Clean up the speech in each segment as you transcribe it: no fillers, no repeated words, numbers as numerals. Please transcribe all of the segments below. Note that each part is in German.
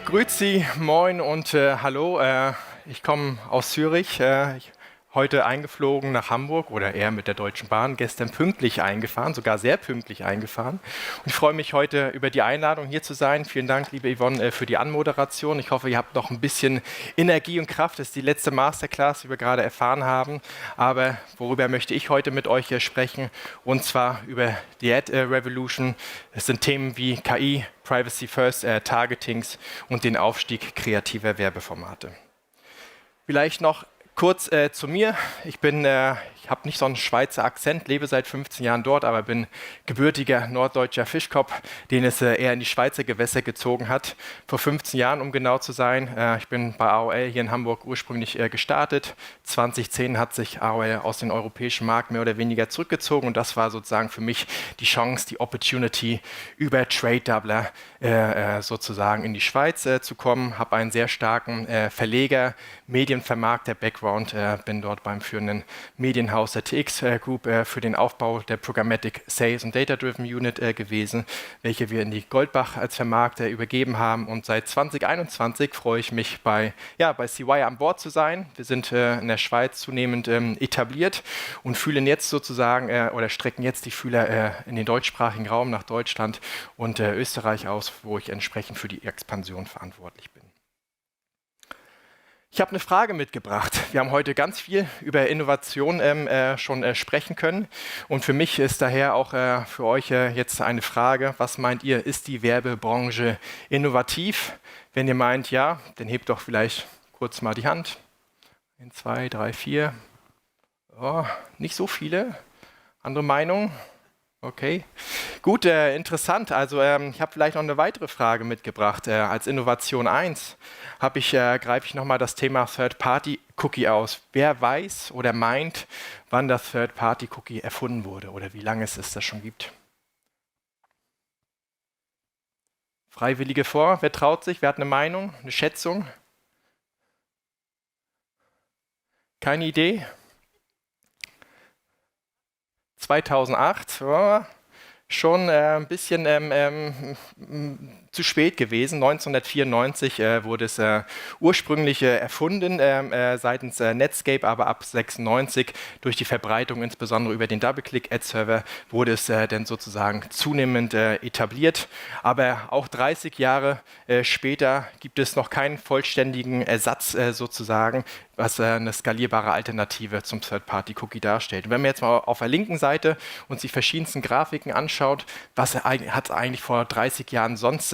Grüezi, moin und hallo. Ich komme aus Zürich, heute eingeflogen nach Hamburg oder eher mit der Deutschen Bahn, gestern pünktlich eingefahren, sogar sehr pünktlich eingefahren. Und ich freue mich heute über die Einladung hier zu sein. Vielen Dank, liebe Yvonne, für die Anmoderation. Ich hoffe, ihr habt noch ein bisschen Energie und Kraft. Das ist die letzte Masterclass, die wir gerade erfahren haben. Aber worüber möchte ich heute mit euch sprechen? Und zwar über die Ad Revolution. Es sind Themen wie KI, Privacy First, Targetings und den Aufstieg kreativer Werbeformate. Vielleicht noch kurz zu mir. Ich habe nicht so einen Schweizer Akzent, lebe seit 15 Jahren dort, aber bin gebürtiger norddeutscher Fischkopf, den es eher in die Schweizer Gewässer gezogen hat. Vor 15 Jahren, um genau zu sein. Ich bin bei AOL hier in Hamburg ursprünglich gestartet. 2010 hat sich AOL aus dem europäischen Markt mehr oder weniger zurückgezogen und das war sozusagen für mich die Chance, die Opportunity, über Trade Doubler sozusagen in die Schweiz zu kommen. Habe einen sehr starken Verleger, Medienvermarkter Background, bin dort beim führenden Medienhaus der TX Group für den Aufbau der Programmatic Sales und Data-Driven Unit gewesen, welche wir in die Goldbach als Vermarkter übergeben haben. Und seit 2021 freue ich mich, bei CY an Bord zu sein. Wir sind in der Schweiz zunehmend etabliert und fühlen jetzt sozusagen oder strecken jetzt die Fühler in den deutschsprachigen Raum nach Deutschland und Österreich aus, wo ich entsprechend für die Expansion verantwortlich bin. Ich habe eine Frage mitgebracht. Wir haben heute ganz viel über Innovation schon sprechen können. Und für mich ist daher auch für euch jetzt eine Frage, was meint ihr, ist die Werbebranche innovativ? Wenn ihr meint, ja, dann hebt doch vielleicht kurz mal die Hand. 1, 2, 3, 4. Oh, nicht so viele. Andere Meinung? Okay, gut, interessant. Also ich habe vielleicht noch eine weitere Frage mitgebracht. Als Innovation 1 greife ich nochmal das Thema Third-Party-Cookie aus. Wer weiß oder meint, wann das Third-Party-Cookie erfunden wurde oder wie lange es das schon gibt? Freiwillige vor, wer traut sich? Wer hat eine Meinung, eine Schätzung? Keine Idee? 2008, oh, schon ein bisschen zu spät gewesen. 1994 wurde es ursprünglich erfunden seitens Netscape, aber ab 96 durch die Verbreitung, insbesondere über den Double-Click-Ad-Server, wurde es dann sozusagen zunehmend etabliert. Aber auch 30 Jahre später gibt es noch keinen vollständigen Ersatz sozusagen, was eine skalierbare Alternative zum Third-Party-Cookie darstellt. Und wenn man jetzt mal auf der linken Seite uns die verschiedensten Grafiken anschaut, was hat es eigentlich vor 30 Jahren sonst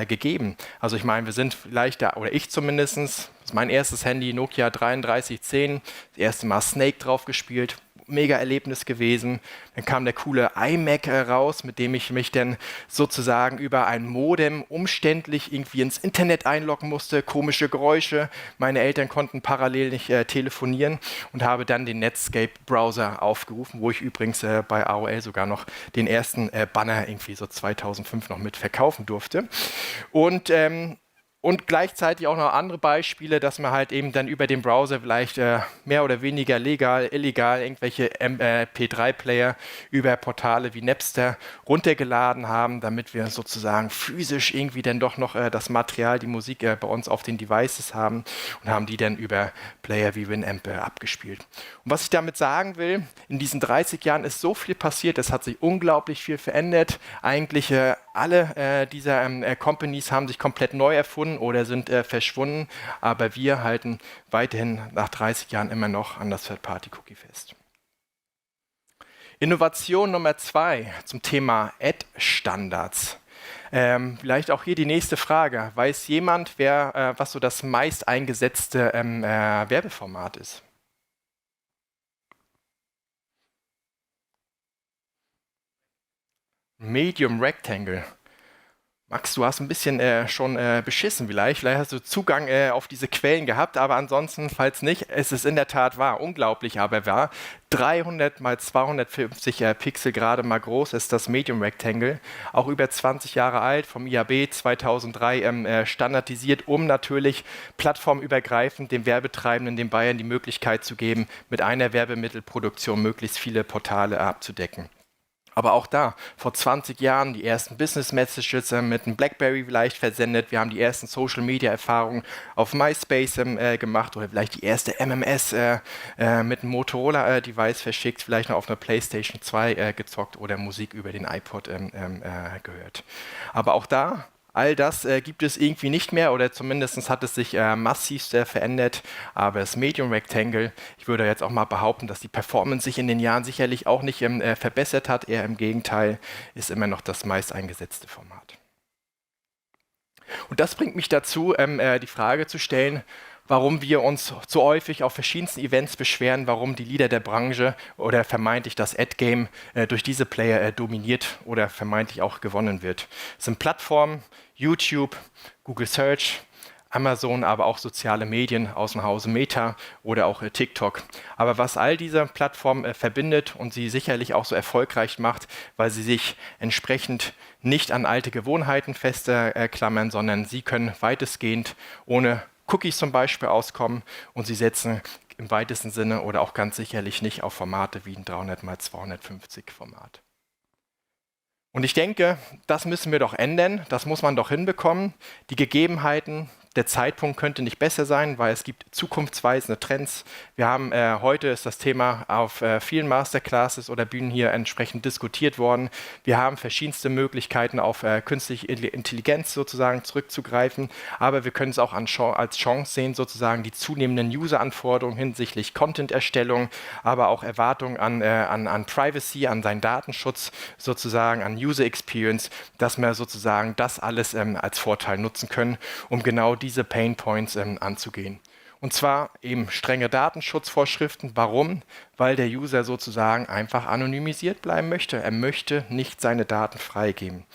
gegeben? Also ich meine, wir sind vielleicht da, oder ich zumindest, das ist mein erstes Handy, Nokia 3310, das erste Mal Snake drauf gespielt, mega Erlebnis gewesen. Dann kam der coole iMac raus, mit dem ich mich dann sozusagen über ein Modem umständlich irgendwie ins Internet einloggen musste, komische Geräusche. Meine Eltern konnten parallel nicht telefonieren und habe dann den Netscape-Browser aufgerufen, wo ich übrigens bei AOL sogar noch den ersten Banner irgendwie so 2005 noch mit verkaufen durfte. Und gleichzeitig auch noch andere Beispiele, dass man halt eben dann über den Browser vielleicht mehr oder weniger legal, illegal irgendwelche MP3-Player über Portale wie Napster runtergeladen haben, damit wir sozusagen physisch irgendwie dann doch noch das Material, die Musik bei uns auf den Devices haben und haben die dann über Player wie Winamp abgespielt. Und was ich damit sagen will, in diesen 30 Jahren ist so viel passiert, es hat sich unglaublich viel verändert. Eigentlich alle dieser Companies haben sich komplett neu erfunden oder sind verschwunden, aber wir halten weiterhin nach 30 Jahren immer noch an das Third-Party-Cookie fest. Innovation Nummer 2 zum Thema Ad-Standards. Vielleicht auch hier die nächste Frage. Weiß jemand, was so das meist eingesetzte Werbeformat ist? Medium Rectangle. Max, du hast ein bisschen schon beschissen vielleicht. Vielleicht hast du Zugang auf diese Quellen gehabt, aber ansonsten, falls nicht, es ist in der Tat wahr, unglaublich aber wahr. 300 mal 250 Pixel gerade mal groß ist das Medium Rectangle, auch über 20 Jahre alt, vom IAB 2003 standardisiert, um natürlich plattformübergreifend dem Werbetreibenden, den Bayern, die Möglichkeit zu geben, mit einer Werbemittelproduktion möglichst viele Portale abzudecken. Aber auch da, vor 20 Jahren die ersten Business Messages mit einem BlackBerry vielleicht versendet. Wir haben die ersten Social Media Erfahrungen auf MySpace gemacht oder vielleicht die erste MMS mit einem Motorola Device verschickt, vielleicht noch auf einer PlayStation 2 gezockt oder Musik über den iPod gehört. Aber auch da, all das gibt es irgendwie nicht mehr oder zumindest hat es sich massiv verändert. Aber das Medium Rectangle, ich würde jetzt auch mal behaupten, dass die Performance sich in den Jahren sicherlich auch nicht verbessert hat. Eher im Gegenteil, ist immer noch das meist eingesetzte Format. Und das bringt mich dazu, die Frage zu stellen, warum wir uns so häufig auf verschiedensten Events beschweren, warum die Leader der Branche oder vermeintlich das Ad-Game durch diese Player dominiert oder vermeintlich auch gewonnen wird. Es sind Plattformen, YouTube, Google Search, Amazon, aber auch soziale Medien aus dem Hause Meta oder auch TikTok. Aber was all diese Plattformen verbindet und sie sicherlich auch so erfolgreich macht, weil sie sich entsprechend nicht an alte Gewohnheiten festklammern, sondern sie können weitestgehend ohne Cookies zum Beispiel auskommen und sie setzen im weitesten Sinne oder auch ganz sicherlich nicht auf Formate wie ein 300x250 Format. Und ich denke, das müssen wir doch ändern, das muss man doch hinbekommen. Die Gegebenheiten, der Zeitpunkt könnte nicht besser sein, weil es gibt zukunftsweisende Trends. Wir haben heute ist das Thema auf vielen Masterclasses oder Bühnen hier entsprechend diskutiert worden. Wir haben verschiedenste Möglichkeiten auf künstliche Intelligenz sozusagen zurückzugreifen, aber wir können es auch als Chance sehen, sozusagen die zunehmenden User-Anforderungen hinsichtlich Content-Erstellung, aber auch Erwartungen an Privacy, an seinen Datenschutz, sozusagen an User Experience, dass wir sozusagen das alles als Vorteil nutzen können, um genau diese Pain Points anzugehen. Und zwar eben strenge Datenschutzvorschriften. Warum? Weil der User sozusagen einfach anonymisiert bleiben möchte. Er möchte nicht seine Daten freigeben.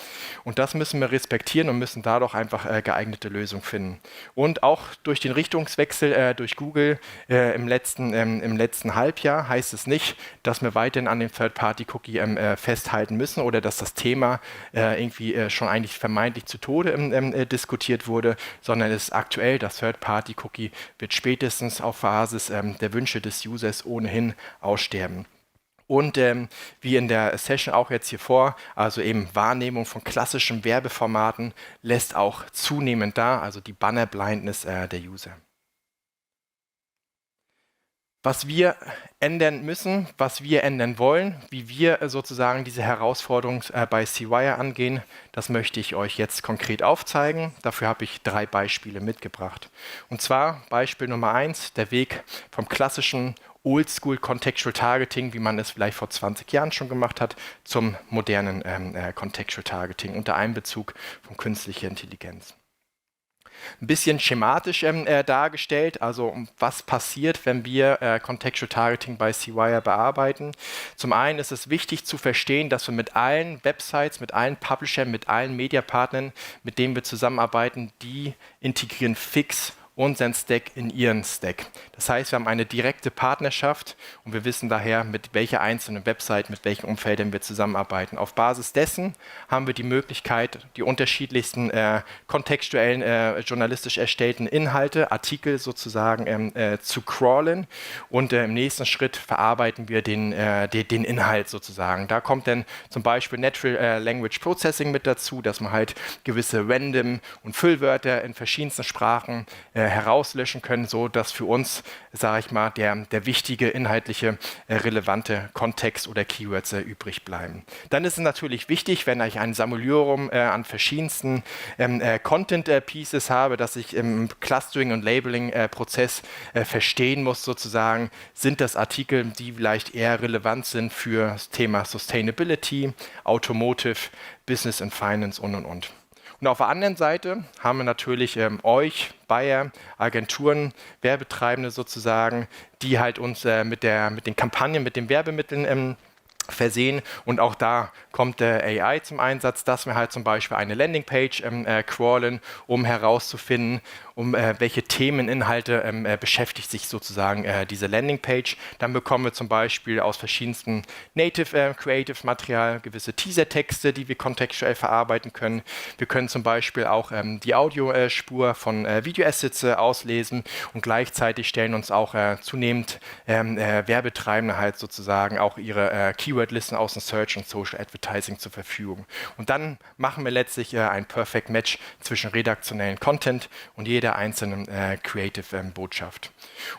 Und das müssen wir respektieren und müssen da doch einfach geeignete Lösungen finden. Und auch durch den Richtungswechsel durch Google im letzten Halbjahr heißt es nicht, dass wir weiterhin an dem Third-Party-Cookie festhalten müssen oder dass das Thema irgendwie schon eigentlich vermeintlich zu Tode diskutiert wurde, sondern es ist aktuell, das Third-Party-Cookie wird spätestens auf Basis der Wünsche des Users ohnehin aussterben. Und wie in der Session auch jetzt hier vor, also eben Wahrnehmung von klassischen Werbeformaten lässt auch zunehmend da, also die Banner-Blindness der User. Was wir ändern müssen, was wir ändern wollen, wie wir sozusagen diese Herausforderung bei CWire angehen, das möchte ich euch jetzt konkret aufzeigen. Dafür habe ich 3 Beispiele mitgebracht. Und zwar Beispiel Nummer 1, der Weg vom klassischen Oldschool Contextual Targeting, wie man es vielleicht vor 20 Jahren schon gemacht hat, zum modernen Contextual Targeting unter Einbezug von künstlicher Intelligenz. Ein bisschen schematisch dargestellt, also was passiert, wenn wir Contextual Targeting bei CWire bearbeiten. Zum einen ist es wichtig zu verstehen, dass wir mit allen Websites, mit allen Publishern, mit allen Mediapartnern, mit denen wir zusammenarbeiten, die integrieren fix unseren Stack in ihren Stack. Das heißt, wir haben eine direkte Partnerschaft und wir wissen daher, mit welcher einzelnen Website, mit welchen Umfeldern wir zusammenarbeiten. Auf Basis dessen haben wir die Möglichkeit, die unterschiedlichsten kontextuellen, journalistisch erstellten Inhalte, Artikel sozusagen zu crawlen und im nächsten Schritt verarbeiten wir den Inhalt sozusagen. Da kommt dann zum Beispiel Natural Language Processing mit dazu, dass man halt gewisse Random- und Füllwörter in verschiedensten Sprachen herauslöschen können, so dass für uns, sage ich mal, der wichtige, inhaltliche, relevante Kontext oder Keywords übrig bleiben. Dann ist es natürlich wichtig, wenn ich ein Sammelium an verschiedensten Content-Pieces habe, dass ich im Clustering- und Labeling-Prozess verstehen muss, sozusagen, sind das Artikel, die vielleicht eher relevant sind für das Thema Sustainability, Automotive, Business and Finance und. Und auf der anderen Seite haben wir natürlich euch, Buyer, Agenturen, Werbetreibende sozusagen, die halt uns mit den Kampagnen, mit den Werbemitteln versehen. Und auch da kommt AI zum Einsatz, dass wir halt zum Beispiel eine Landingpage crawlen, um herauszufinden, um welche Themeninhalte beschäftigt sich sozusagen diese Landingpage. Dann bekommen wir zum Beispiel aus verschiedensten Native Creative Material gewisse Teaser-Texte, die wir kontextuell verarbeiten können. Wir können zum Beispiel auch die Audiospur von Video-Assets auslesen und gleichzeitig stellen uns auch zunehmend Werbetreibende halt sozusagen auch ihre Keywordlisten aus dem Search und Social Advertising zur Verfügung. Und dann machen wir letztlich ein Perfect Match zwischen redaktionellen Content und jeder einzelnen Creative Botschaft.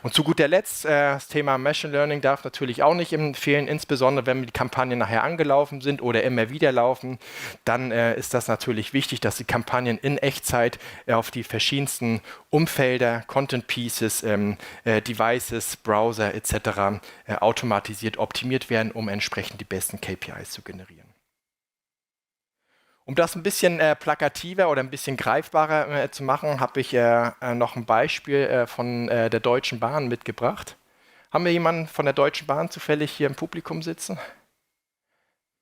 Und zu guter Letzt, das Thema Machine Learning darf natürlich auch nicht fehlen, insbesondere wenn die Kampagnen nachher angelaufen sind oder immer wieder laufen, dann ist das natürlich wichtig, dass die Kampagnen in Echtzeit auf die verschiedensten Umfelder, Content Pieces, Devices, Browser etc. Automatisiert optimiert werden, um entsprechend die besten KPIs zu generieren. Um das ein bisschen plakativer oder ein bisschen greifbarer zu machen, habe ich noch ein Beispiel von der Deutschen Bahn mitgebracht. Haben wir jemanden von der Deutschen Bahn zufällig hier im Publikum sitzen?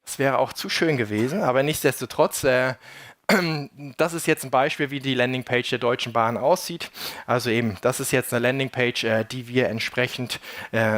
Das wäre auch zu schön gewesen, aber nichtsdestotrotz, das ist jetzt ein Beispiel, wie die Landingpage der Deutschen Bahn aussieht. Also eben, das ist jetzt eine Landingpage, die wir entsprechend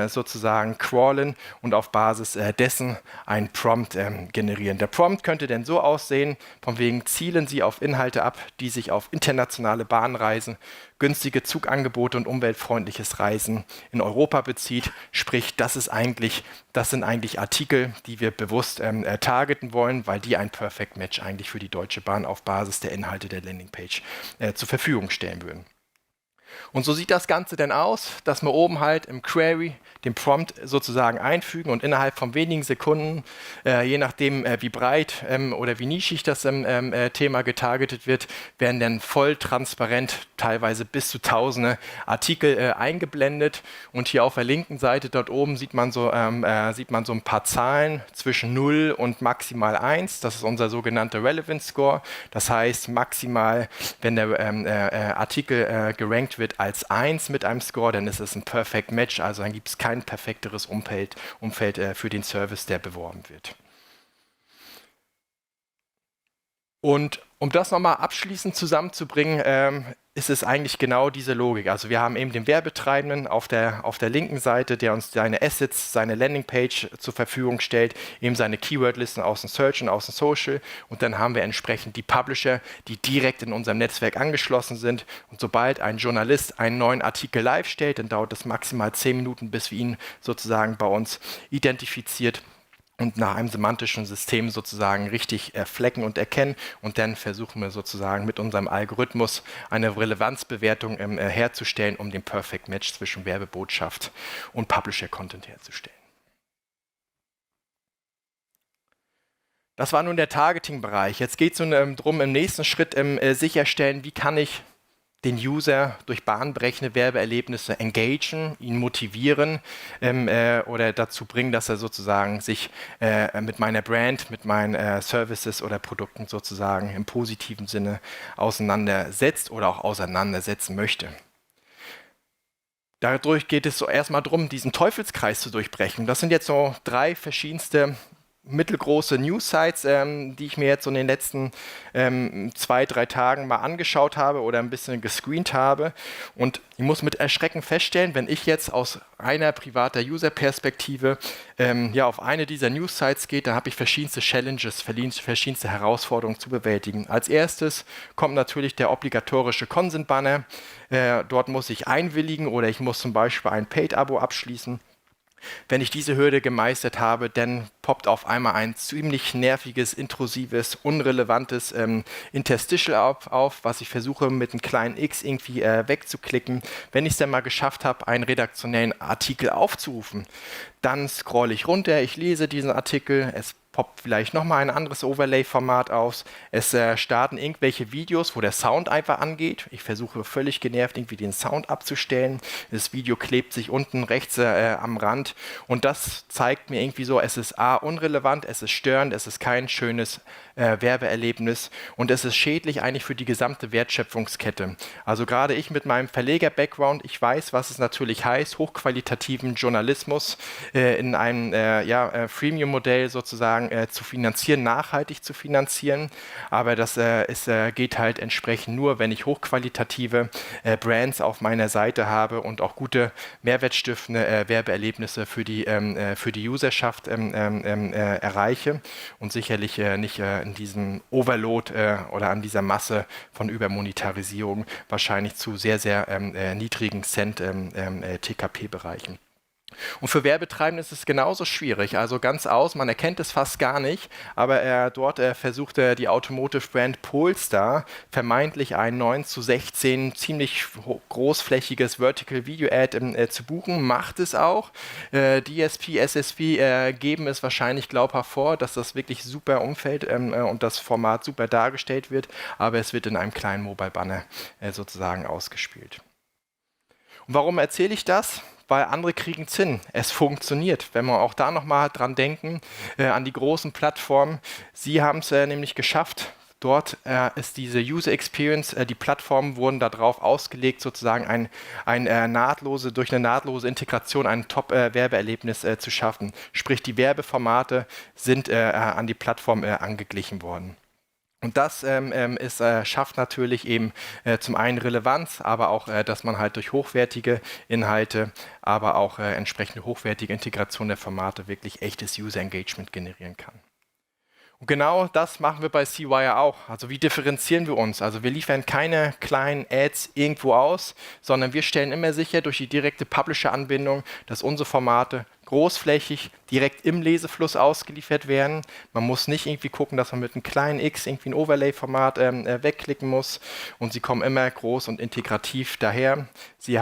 sozusagen crawlen und auf Basis dessen einen Prompt generieren. Der Prompt könnte denn so aussehen, von wegen zielen Sie auf Inhalte ab, die sich auf internationale Bahnreisen, günstige Zugangebote und umweltfreundliches Reisen in Europa bezieht. Sprich, das sind eigentlich Artikel, die wir bewusst targeten wollen, weil die ein Perfect Match eigentlich für die Deutsche Bahn auf Basis der Inhalte der Landingpage zur Verfügung stellen würden. Und so sieht das Ganze denn aus, dass wir oben halt im Query den Prompt sozusagen einfügen und innerhalb von wenigen Sekunden, je nachdem wie breit oder wie nischig das Thema getargetet wird, werden dann voll transparent teilweise bis zu Tausende Artikel eingeblendet. Und hier auf der linken Seite dort oben sieht man so ein paar Zahlen zwischen 0 und maximal 1. Das ist unser sogenannter Relevance Score. Das heißt maximal, wenn der Artikel gerankt wird als 1 mit einem Score, dann ist es ein Perfect Match, also dann gibt es kein perfekteres Umfeld für den Service, der beworben wird. Und um das nochmal abschließend zusammenzubringen, ist es eigentlich genau diese Logik. Also wir haben eben den Werbetreibenden auf der linken Seite, der uns seine Assets, seine Landingpage zur Verfügung stellt, eben seine Keywordlisten aus dem Search und aus dem Social. Und dann haben wir entsprechend die Publisher, die direkt in unserem Netzwerk angeschlossen sind. Und sobald ein Journalist einen neuen Artikel live stellt, dann dauert es maximal 10 Minuten, bis wir ihn sozusagen bei uns identifiziert und nach einem semantischen System sozusagen richtig flecken und erkennen. Und dann versuchen wir sozusagen mit unserem Algorithmus eine Relevanzbewertung herzustellen, um den Perfect Match zwischen Werbebotschaft und Publisher-Content herzustellen. Das war nun der Targeting-Bereich. Jetzt geht es nun darum, im nächsten Schritt sicherstellen, wie kann ich den User durch bahnbrechende Werbeerlebnisse engagen, ihn motivieren oder dazu bringen, dass er sozusagen sich mit meiner Brand, mit meinen Services oder Produkten sozusagen im positiven Sinne auseinandersetzt oder auch auseinandersetzen möchte. Dadurch geht es so erstmal darum, diesen Teufelskreis zu durchbrechen. Das sind jetzt so 3 verschiedenste mittelgroße News-Sites, die ich mir jetzt so in den letzten 2-3 Tagen mal angeschaut habe oder ein bisschen gescreent habe. Und ich muss mit Erschrecken feststellen, wenn ich jetzt aus reiner privater User-Perspektive auf eine dieser News-Sites gehe, dann habe ich verschiedenste Challenges, verschiedenste Herausforderungen zu bewältigen. Als erstes kommt natürlich der obligatorische Consent-Banner. Dort muss ich einwilligen oder ich muss zum Beispiel ein Paid-Abo abschließen. Wenn ich diese Hürde gemeistert habe, dann poppt auf einmal ein ziemlich nerviges, intrusives, unrelevantes Interstitial auf, was ich versuche mit einem kleinen X irgendwie wegzuklicken. Wenn ich es dann mal geschafft habe, einen redaktionellen Artikel aufzurufen, dann scrolle ich runter, ich lese diesen Artikel, es poppt vielleicht nochmal ein anderes Overlay-Format aus. Es starten irgendwelche Videos, wo der Sound einfach angeht. Ich versuche völlig genervt, irgendwie den Sound abzustellen. Das Video klebt sich unten rechts am Rand. Und das zeigt mir irgendwie so, es ist A, unrelevant, es ist störend, es ist kein schönes Werbeerlebnis und es ist schädlich eigentlich für die gesamte Wertschöpfungskette. Also gerade ich mit meinem Verleger-Background, ich weiß, was es natürlich heißt, hochqualitativen Journalismus in einem Freemium-Modell sozusagen sozusagen zu finanzieren, nachhaltig zu finanzieren. Aber das geht halt entsprechend nur, wenn ich hochqualitative Brands auf meiner Seite habe und auch gute mehrwertstiftende Werbeerlebnisse für die Userschaft erreiche und sicherlich nicht in diesem Overload oder an dieser Masse von Übermonetarisierung wahrscheinlich zu sehr, sehr niedrigen Cent TKP-Bereichen. Und für Werbetreibende ist es genauso schwierig, also ganz aus, man erkennt es fast gar nicht, aber dort versucht die Automotive-Brand Polestar vermeintlich ein 9:16 ziemlich großflächiges Vertical Video Ad zu buchen, macht es auch. DSP, SSP geben es wahrscheinlich glaubhaft vor, dass das wirklich super umfällt und das Format super dargestellt wird, aber es wird in einem kleinen Mobile-Banner sozusagen ausgespielt. Und warum erzähle ich das? Weil andere kriegen es hin. Es funktioniert. Wenn wir auch da nochmal dran denken, an die großen Plattformen. Sie haben es nämlich geschafft. Dort ist diese User Experience, die Plattformen wurden darauf ausgelegt, sozusagen durch eine nahtlose Integration ein Top-Werbeerlebnis zu schaffen. Sprich, die Werbeformate sind an die Plattform angeglichen worden. Und das schafft natürlich eben zum einen Relevanz, aber auch, dass man halt durch hochwertige Inhalte, aber auch entsprechende hochwertige Integration der Formate wirklich echtes User Engagement generieren kann. Und genau das machen wir bei CWire auch. Also wie differenzieren wir uns? Also wir liefern keine kleinen Ads irgendwo aus, sondern wir stellen immer sicher durch die direkte Publisher-Anbindung, dass unsere Formate großflächig direkt im Lesefluss ausgeliefert werden. Man muss nicht irgendwie gucken, dass man mit einem kleinen X irgendwie ein Overlay-Format wegklicken muss und sie kommen immer groß und integrativ daher. Sie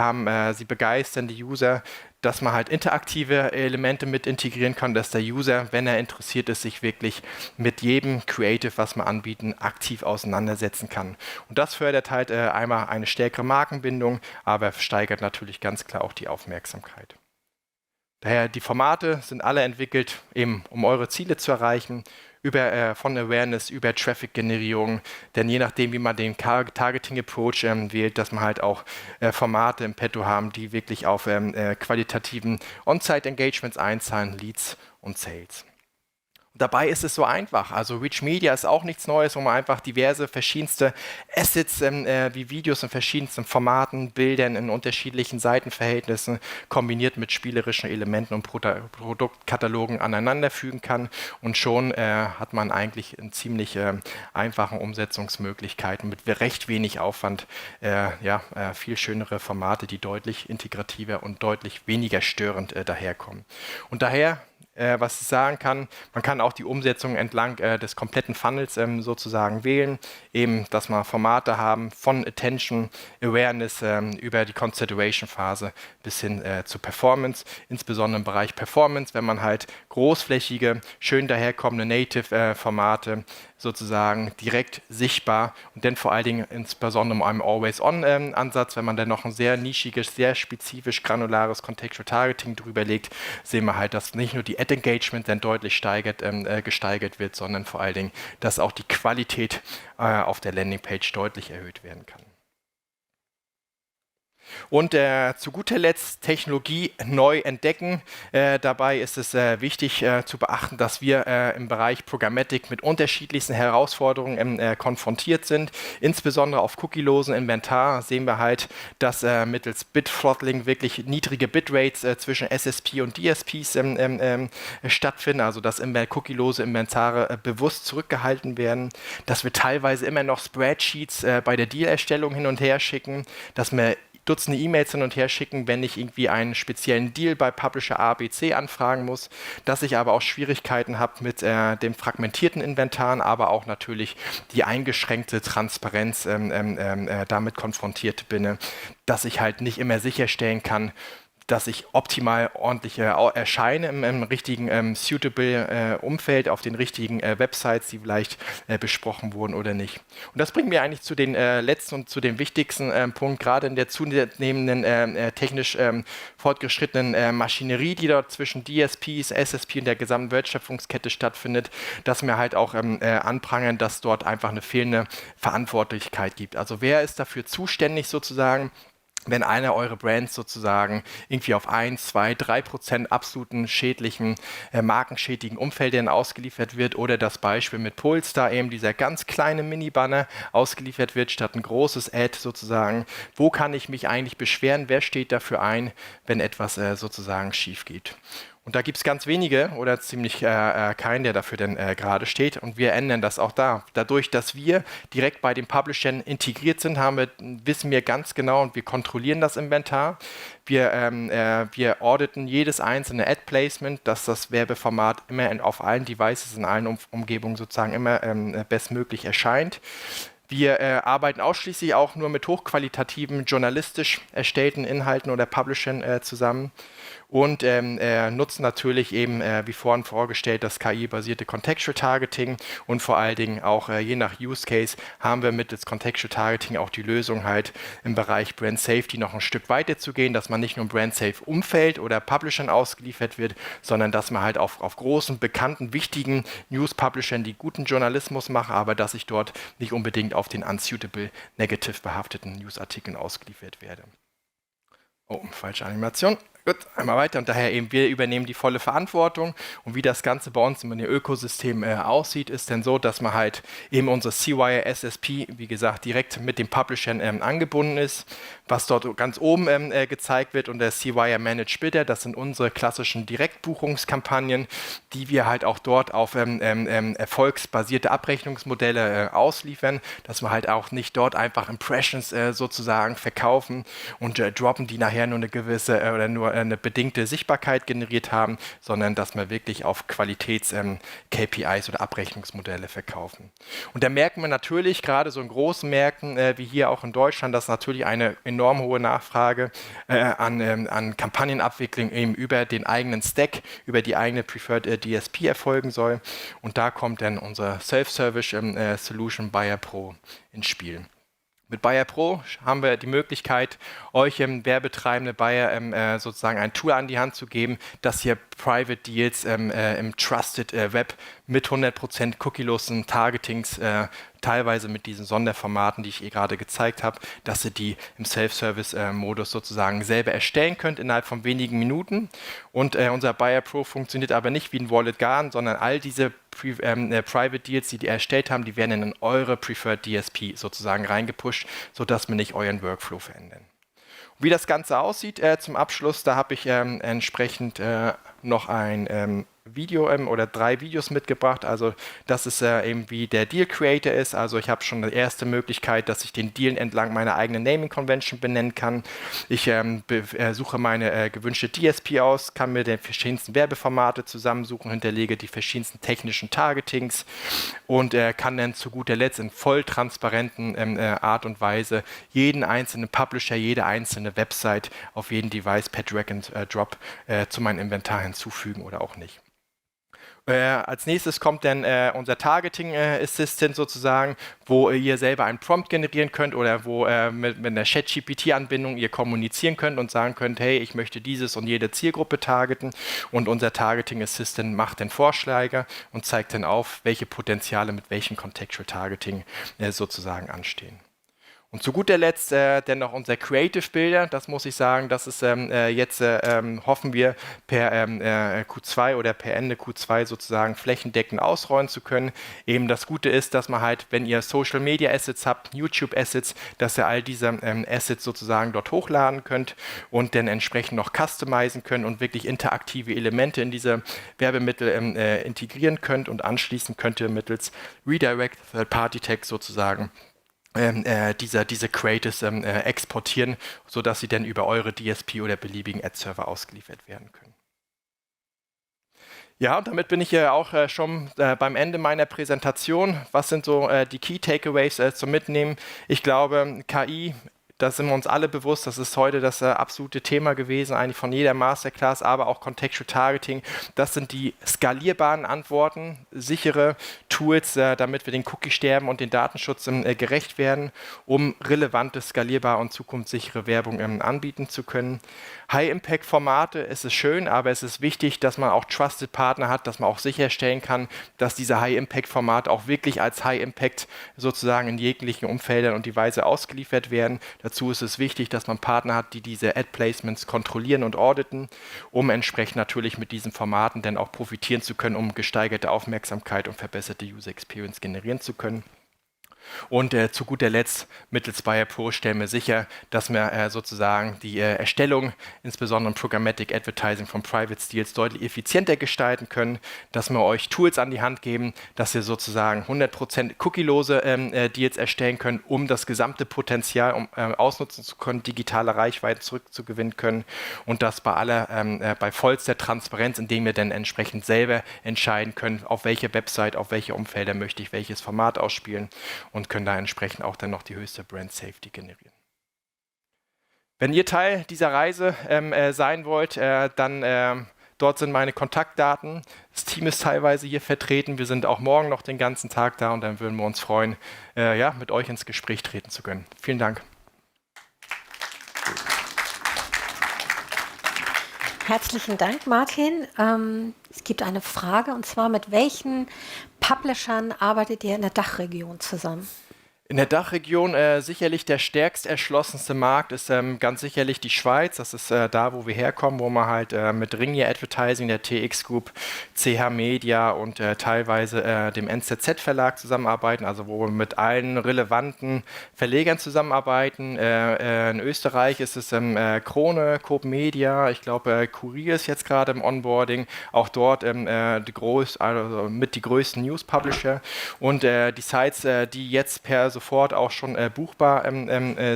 begeistern die User, dass man halt interaktive Elemente mit integrieren kann, dass der User, wenn er interessiert ist, sich wirklich mit jedem Creative, was wir anbieten, aktiv auseinandersetzen kann. Und das fördert halt einmal eine stärkere Markenbindung, aber steigert natürlich ganz klar auch die Aufmerksamkeit. Daher, die Formate sind alle entwickelt, eben um eure Ziele zu erreichen, von Awareness über Traffic-Generierung, denn je nachdem, wie man den Targeting-Approach wählt, dass man halt auch Formate im Petto haben, die wirklich auf qualitativen On-Site-Engagements einzahlen, Leads und Sales. Dabei ist es so einfach. Also Rich Media ist auch nichts Neues, wo man einfach diverse verschiedenste Assets wie Videos in verschiedensten Formaten, Bildern in unterschiedlichen Seitenverhältnissen kombiniert mit spielerischen Elementen und Produktkatalogen aneinanderfügen kann. Und schon hat man eigentlich in ziemlich einfachen Umsetzungsmöglichkeiten mit recht wenig Aufwand viel schönere Formate, die deutlich integrativer und deutlich weniger störend daherkommen. Und daher was ich sagen kann, man kann auch die Umsetzung entlang des kompletten Funnels sozusagen wählen, eben, dass wir Formate haben von Attention, Awareness über die Consideration-Phase bis hin zu Performance, insbesondere im Bereich Performance, wenn man halt großflächige, schön daherkommende Native-Formate sozusagen direkt sichtbar und dann vor allen Dingen insbesondere mit einem Always-On-Ansatz, wenn man dann noch ein sehr nischiges, sehr spezifisch granulares Contextual Targeting drüber legt, sehen wir halt, dass nicht nur die Ad-Engagement dann deutlich gesteigert wird, sondern vor allen Dingen, dass auch die Qualität auf der Landingpage deutlich erhöht werden kann. Und zu guter Letzt Technologie neu entdecken. Dabei ist es wichtig zu beachten, dass wir im Bereich Programmatic mit unterschiedlichsten Herausforderungen konfrontiert sind. Insbesondere auf cookielosem Inventar sehen wir halt, dass mittels Bit-Throttling wirklich niedrige Bitrates zwischen SSP und DSPs stattfinden, also dass cookielose Inventare bewusst zurückgehalten werden, dass wir teilweise immer noch Spreadsheets bei der Dealerstellung hin und her schicken, dass wir Dutzende E-Mails hin und her schicken, wenn ich irgendwie einen speziellen Deal bei Publisher A, B, C anfragen muss, dass ich aber auch Schwierigkeiten habe mit dem fragmentierten Inventaren, aber auch natürlich die eingeschränkte Transparenz damit konfrontiert bin, dass ich halt nicht immer sicherstellen kann, dass ich optimal ordentlich erscheine im richtigen suitable Umfeld, auf den richtigen Websites, die vielleicht besprochen wurden oder nicht. Und das bringt mir eigentlich zu den letzten und zu dem wichtigsten Punkt, gerade in der zunehmenden technisch fortgeschrittenen Maschinerie, die dort zwischen DSPs, SSP und der gesamten Wertschöpfungskette stattfindet, dass wir halt auch anprangern, dass dort einfach eine fehlende Verantwortlichkeit gibt. Also wer ist dafür zuständig sozusagen, wenn einer eurer Brands sozusagen irgendwie auf 1, 2, 3% absoluten schädlichen, markenschädigen Umfeldern ausgeliefert wird, oder das Beispiel mit Polestar, eben dieser ganz kleine Mini-Banner ausgeliefert wird, statt ein großes Ad sozusagen. Wo kann ich mich eigentlich beschweren? Wer steht dafür ein, wenn etwas sozusagen schief geht? Und da gibt es ganz wenige oder ziemlich keinen, der dafür denn gerade steht. Und wir ändern das auch da. Dadurch, dass wir direkt bei den Publishern integriert sind, wissen wir ganz genau und wir kontrollieren das Inventar. Wir auditen jedes einzelne Ad-Placement, dass das Werbeformat immer auf allen Devices, in allen Umgebungen sozusagen immer bestmöglich erscheint. Wir arbeiten ausschließlich auch nur mit hochqualitativen, journalistisch erstellten Inhalten oder Publishern zusammen und nutzen natürlich eben, wie vorhin vorgestellt, das KI-basierte Contextual Targeting und vor allen Dingen auch je nach Use Case haben wir mittels Contextual Targeting auch die Lösung halt im Bereich Brand Safety noch ein Stück weiter zu gehen, dass man nicht nur im Brand Safe Umfeld oder Publishern ausgeliefert wird, sondern dass man halt auf großen, bekannten, wichtigen News-Publishern, die guten Journalismus machen, aber dass ich dort nicht unbedingt auf den unsuitable, negativ behafteten Newsartikeln ausgeliefert werde. Oh, falsche Animation. Gut, einmal weiter und daher eben, wir übernehmen die volle Verantwortung und wie das Ganze bei uns in dem Ökosystem aussieht, ist dann so, dass man halt eben unsere CWire SSP, wie gesagt, direkt mit den Publishern angebunden ist, was dort ganz oben gezeigt wird und der CWire Managed Bidder, das sind unsere klassischen Direktbuchungskampagnen, die wir halt auch dort auf erfolgsbasierte Abrechnungsmodelle ausliefern, dass wir halt auch nicht dort einfach Impressions sozusagen verkaufen und droppen, die nachher nur eine gewisse oder nur eine bedingte Sichtbarkeit generiert haben, sondern dass wir wirklich auf Qualitäts-KPIs oder Abrechnungsmodelle verkaufen. Und da merken wir natürlich, gerade so in großen Märkten wie hier auch in Deutschland, dass natürlich eine enorm hohe Nachfrage an Kampagnenabwicklung eben über den eigenen Stack, über die eigene Preferred DSP erfolgen soll. Und da kommt dann unser Self-Service Solution Buyer Pro ins Spiel. Mit Buyer Pro haben wir die Möglichkeit, euch werbetreibende Buyer sozusagen ein Tool an die Hand zu geben, dass ihr Private Deals im Trusted Web mit 100% cookielosen Targetings, teilweise mit diesen Sonderformaten, die ich gerade gezeigt habe, dass ihr die im Self-Service-Modus sozusagen selber erstellen könnt innerhalb von wenigen Minuten. Und unser Buyer Pro funktioniert aber nicht wie ein Wallet Garden, sondern all diese Private Deals, die erstellt haben, die werden in eure Preferred DSP sozusagen reingepusht, sodass wir nicht euren Workflow verändern. Wie das Ganze aussieht zum Abschluss, da habe ich entsprechend noch ein Video oder 3 Videos mitgebracht. Also das ist eben wie der Deal Creator ist. Also ich habe schon die erste Möglichkeit, dass ich den Deal entlang meiner eigenen Naming Convention benennen kann. Ich suche meine gewünschte DSP aus, kann mir die verschiedensten Werbeformate zusammensuchen, hinterlege die verschiedensten technischen Targetings und kann dann zu guter Letzt in voll transparenten Art und Weise jeden einzelnen Publisher, jede einzelne Website auf jeden Device per Drag and Drop zu meinem Inventar hinzufügen oder auch nicht. Als nächstes kommt dann unser Targeting Assistant sozusagen, wo ihr selber einen Prompt generieren könnt oder wo mit einer Chat-GPT-Anbindung ihr kommunizieren könnt und sagen könnt, hey, ich möchte dieses und jede Zielgruppe targeten und unser Targeting Assistant macht dann Vorschläge und zeigt dann auf, welche Potenziale mit welchem Contextual Targeting sozusagen anstehen. Und zu guter Letzt dann noch unser Creative Builder, das muss ich sagen, das ist jetzt, hoffen wir, per Q2 oder per Ende Q2 sozusagen flächendeckend ausrollen zu können. Eben das Gute ist, dass man halt, wenn ihr Social Media Assets habt, YouTube Assets, dass ihr all diese Assets sozusagen dort hochladen könnt und dann entsprechend noch customizen könnt und wirklich interaktive Elemente in diese Werbemittel integrieren könnt und anschließend könnt ihr mittels Redirect Third-Party Tags sozusagen diese Creatives exportieren, sodass sie dann über eure DSP oder beliebigen Ad-Server ausgeliefert werden können. Ja, und damit bin ich ja auch schon beim Ende meiner Präsentation. Was sind so die Key Takeaways zum Mitnehmen? Ich glaube, KI, da sind wir uns alle bewusst, das ist heute das absolute Thema gewesen, eigentlich von jeder Masterclass, aber auch Contextual Targeting. Das sind die skalierbaren Antworten, sichere Tools, damit wir den Cookie-Sterben und den Datenschutz gerecht werden, um relevante, skalierbare und zukunftssichere Werbung anbieten zu können. High-Impact-Formate, es ist schön, aber es ist wichtig, dass man auch Trusted Partner hat, dass man auch sicherstellen kann, dass diese High-Impact-Formate auch wirklich als High-Impact sozusagen in jeglichen Umfeldern und Device ausgeliefert werden. Dazu ist es wichtig, dass man Partner hat, die diese Ad-Placements kontrollieren und auditen, um entsprechend natürlich mit diesen Formaten dann auch profitieren zu können, um gesteigerte Aufmerksamkeit und verbesserte User Experience generieren zu können. Und zu guter Letzt, mittels Buyer Pro stellen wir sicher, dass wir sozusagen die Erstellung, insbesondere im Programmatic Advertising von Private Deals, deutlich effizienter gestalten können, dass wir euch Tools an die Hand geben, dass ihr sozusagen 100% cookielose Deals erstellen könnt, um das gesamte Potenzial ausnutzen zu können, digitale Reichweite zurückzugewinnen können und das bei vollster Transparenz, indem ihr dann entsprechend selber entscheiden könnt, auf welche Website, auf welche Umfelder möchte ich welches Format ausspielen und können da entsprechend auch dann noch die höchste Brand Safety generieren. Wenn ihr Teil dieser Reise sein wollt, dann dort sind meine Kontaktdaten. Das Team ist teilweise hier vertreten. Wir sind auch morgen noch den ganzen Tag da und dann würden wir uns freuen, mit euch ins Gespräch treten zu können. Vielen Dank. Herzlichen Dank, Martin. Es gibt eine Frage, und zwar: Mit welchen Publishern arbeitet ihr in der Dachregion zusammen? In der Dachregion sicherlich der stärkst erschlossenste Markt ist ganz sicherlich die Schweiz. Das ist da, wo wir herkommen, wo man halt mit Ringier Advertising, der TX Group, CH Media und teilweise dem NZZ Verlag zusammenarbeiten, also wo wir mit allen relevanten Verlegern zusammenarbeiten. In Österreich ist es Krone, Coop Media, ich glaube Kurier ist jetzt gerade im Onboarding, auch dort mit die größten News Publisher und die Sites, die jetzt per sofort auch schon buchbar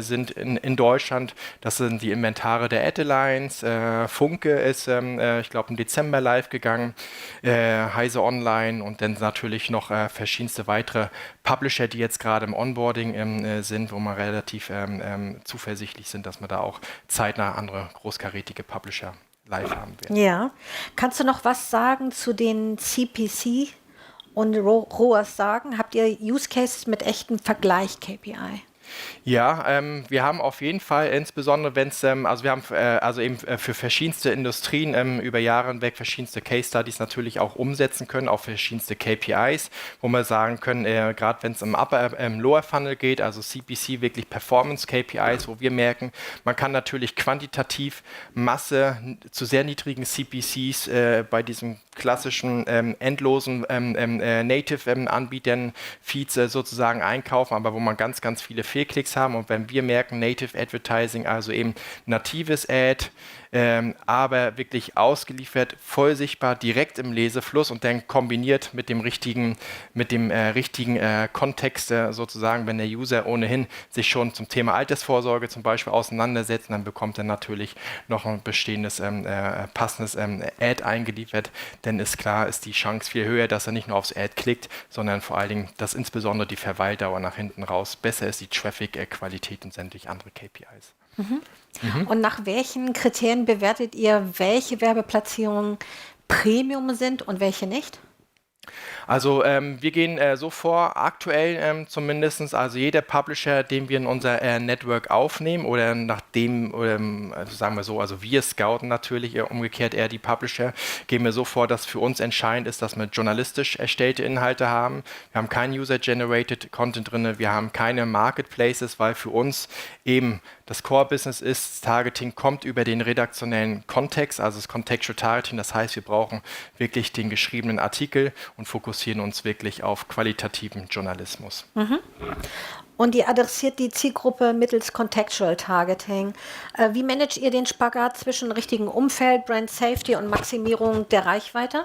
sind in Deutschland. Das sind die Inventare der Ad Alliance. Funke ist, ich glaube, im Dezember live gegangen. Heise Online und dann natürlich noch verschiedenste weitere Publisher, die jetzt gerade im Onboarding sind, wo wir relativ zuversichtlich sind, dass wir da auch zeitnah andere großkarätige Publisher live haben werden. Ja. Kannst du noch was sagen zu den CPC und ROAS sagen? Habt ihr Use Cases mit echtem Vergleich KPI? Ja, wir haben auf jeden Fall, insbesondere wenn es, also wir haben eben für verschiedenste Industrien über Jahre hinweg verschiedenste Case Studies natürlich auch umsetzen können, auf verschiedenste KPIs, wo wir sagen können, gerade wenn es im Lower Funnel geht, also CPC, wirklich Performance KPIs, wo wir merken, man kann natürlich quantitativ Masse zu sehr niedrigen CPCs bei diesem klassischen endlosen Native-Anbietern Feeds sozusagen einkaufen, aber wo man ganz, ganz viele Fehlklicks haben. Und wenn wir merken, Native Advertising, also eben natives Ad, aber wirklich ausgeliefert, voll sichtbar, direkt im Lesefluss und dann kombiniert mit dem richtigen Kontext sozusagen, wenn der User ohnehin sich schon zum Thema Altersvorsorge zum Beispiel auseinandersetzt, dann bekommt er natürlich noch ein bestehendes, passendes Ad eingeliefert, denn ist klar, ist die Chance viel höher, dass er nicht nur aufs Ad klickt, sondern vor allen Dingen, dass insbesondere die Verweildauer nach hinten raus besser ist, die Traffic-Qualität und sämtliche andere KPIs. Und nach welchen Kriterien bewertet ihr, welche Werbeplatzierungen Premium sind und welche nicht? Also wir gehen so vor, aktuell zumindest, also jeder Publisher, den wir in unser Network aufnehmen oder also sagen wir so, also wir scouten natürlich, umgekehrt eher die Publisher, gehen wir so vor, dass für uns entscheidend ist, dass wir journalistisch erstellte Inhalte haben. Wir haben keinen User-Generated Content drin, wir haben keine Marketplaces, weil für uns eben das Core-Business ist, das Targeting kommt über den redaktionellen Kontext, also das Contextual Targeting, das heißt, wir brauchen wirklich den geschriebenen Artikel und fokussieren uns wirklich auf qualitativen Journalismus. Und ihr adressiert die Zielgruppe mittels Contextual Targeting. Wie managt ihr den Spagat zwischen richtigem Umfeld, Brand Safety und Maximierung der Reichweite?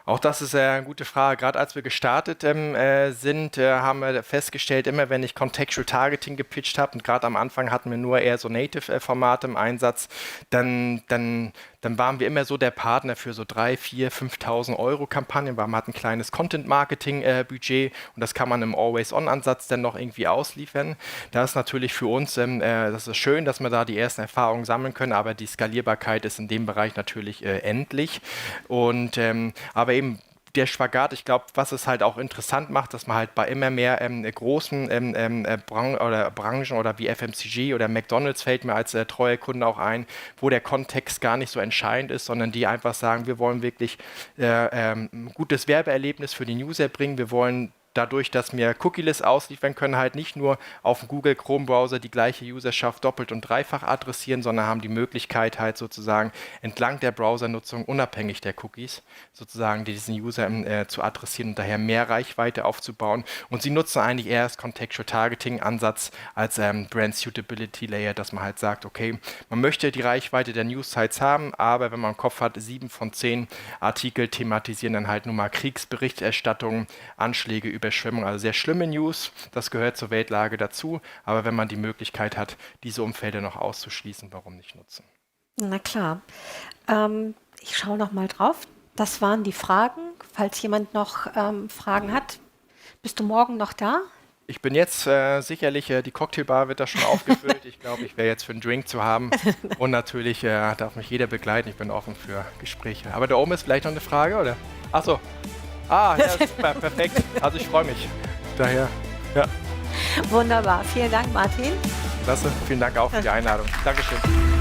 Auch das ist eine gute Frage. Gerade als wir gestartet sind, haben wir festgestellt, immer wenn ich Contextual Targeting gepitcht habe und gerade am Anfang hatten wir nur eher so Native-Formate im Einsatz, dann waren wir immer so der Partner für so 3.000, 4.000, 5.000 Euro Kampagnen, weil man hat ein kleines Content-Marketing-Budget und das kann man im Always-On-Ansatz dann noch irgendwie ausliefern. Das ist natürlich für uns, das ist schön, dass wir da die ersten Erfahrungen sammeln können, aber die Skalierbarkeit ist in dem Bereich natürlich endlich. Und aber eben der Spagat, ich glaube, was es halt auch interessant macht, dass man halt bei immer mehr großen Branchen oder wie FMCG oder McDonald's fällt mir als treuer Kunde auch ein, wo der Kontext gar nicht so entscheidend ist, sondern die einfach sagen, wir wollen wirklich ein gutes Werbeerlebnis für den User bringen, wir wollen dadurch, dass wir Cookie-Lists ausliefern können, halt nicht nur auf dem Google Chrome-Browser die gleiche Userschaft doppelt und dreifach adressieren, sondern haben die Möglichkeit halt sozusagen entlang der Browsernutzung unabhängig der Cookies sozusagen diesen User zu adressieren und daher mehr Reichweite aufzubauen. Und sie nutzen eigentlich eher das Contextual Targeting Ansatz als Brand Suitability Layer, dass man halt sagt, okay, man möchte die Reichweite der News-Sites haben, aber wenn man im Kopf hat, 7 von 10 Artikel thematisieren dann halt nur mal Kriegsberichterstattung, Anschläge, Überschwemmung, also sehr schlimme News, das gehört zur Weltlage dazu, aber wenn man die Möglichkeit hat, diese Umfelder noch auszuschließen, warum nicht nutzen? Na klar. Ich schaue noch mal drauf. Das waren die Fragen. Falls jemand noch Fragen hat, bist du morgen noch da? Ich bin jetzt sicherlich, die Cocktailbar wird da schon aufgefüllt. Ich glaube, ich wäre jetzt für einen Drink zu haben. Und natürlich darf mich jeder begleiten. Ich bin offen für Gespräche. Aber da oben ist vielleicht noch eine Frage, oder? Ach so. Ah, ja, super, perfekt. Also ich freue mich. Daher, ja. Wunderbar. Vielen Dank, Martin. Klasse. Vielen Dank auch für die Einladung. Dankeschön.